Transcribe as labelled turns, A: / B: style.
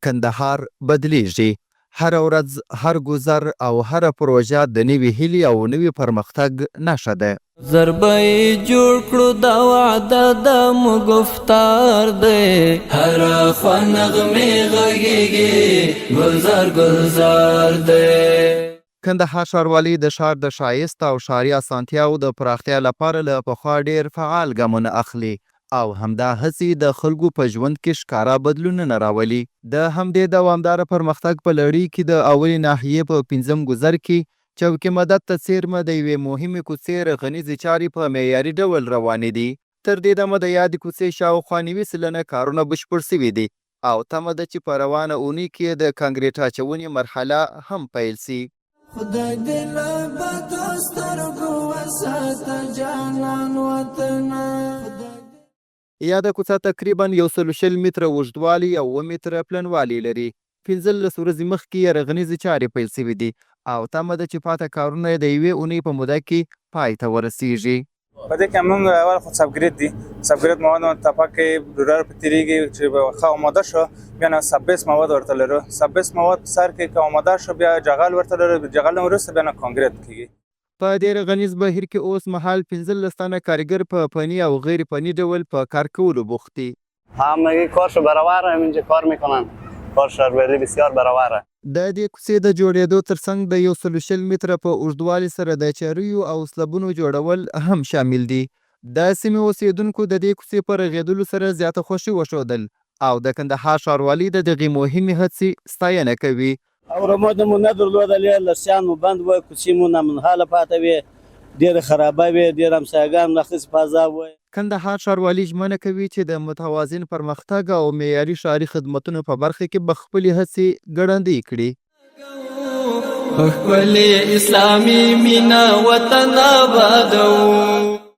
A: کندهار بدلیږي. هر ورځ، هر گذر او هر پروژه د نوې هیلې او نوې پرمختګ نښه ده.
B: ضربه جوړ کړو دا وعده د مو گفتار دی، هر خوا نغمې غږیږي ګلزار ګلزار دی.
A: کندهار ښاروالي د ښار د ښایست او ښاري اسانتیاو د پراختیا لپاره له پخوا ډیر فعال ګامونه اخلي او همدا هڅې د خلکو په ژوند کې ښکاره بدلونونه راولي. د همدې دوامداره پرمختګ په لړۍ کې د اولې ناحیې په 5م ګذر کې چوکې مدد ته څيرمه د یوې مهمې کوڅې رغنیزې چارې په معیاري ډول روانې دي. تر دې دمه د یادې کوڅې شاوخوا 90 سلنه کارونه بشپړ سوي دي او تمه ده چې په روانه اونۍ کې د کانکریټ اچونې مرحله هم پیل سي.
B: خدای دې له بدو سترګو وساته جانان وطنه.
A: یاده کوڅه تقریبا 120 متره اوږدوالی او 7 متره پلنوالی لري. 15 ورځې مخکې یې رغنیزې چارې پیل سوي دي او تمه ده چې پاته کارونه د یوې اونۍ په موده کې پای ته ورسیږي.
C: په دې کې موږ اول خو سبګریډ دي، سبګریډ مواد ټاپه کې ډولر په تیریږي چې ښه آماده شو، بیا نه 26 مواد ورته لرو. 26 مواد سر کې که آماده شو بیا جغل ورته لرو، جغل نه وروسته بیا نه کانکریټ کیږي.
A: په دې رغنیز بهیر کې اوس مهال 15 تنه کارګر په فني او غیر فني ډول په کار کولو بوخت دي.
D: همگی کارشو برابره، اینجا کار میکنن، کار ښاروالي بسیار برابره.
A: د دې کوڅې د جوړېدو ترڅنګ د 120 متره په اوږدوالي سره د چاریو او سلبونو جوړول هم شامل دي. د سیمې اوسیدونکو د دې کوڅې په رغېدلو سره زیاته خوښي وښودل او د کندهار ښاروالي د دغې مهمې هڅې ستاینه کوي.
E: اورمونه مو نه درلودلې، لسیان مو بند وای، کوڅې مو نامنحاله پاته وې، ډېره خرابه وې، ډېر همسایګان ناخص فضا وای.
A: کندهار ښاروالي ژمنه کوي چې د متوازن پرمختګ او معیاري ښاري خدمتونو په برخه کې به خپلې هڅې ګړندۍ کړي.
B: ښکلې اسلامي مینه وطن آبادوو.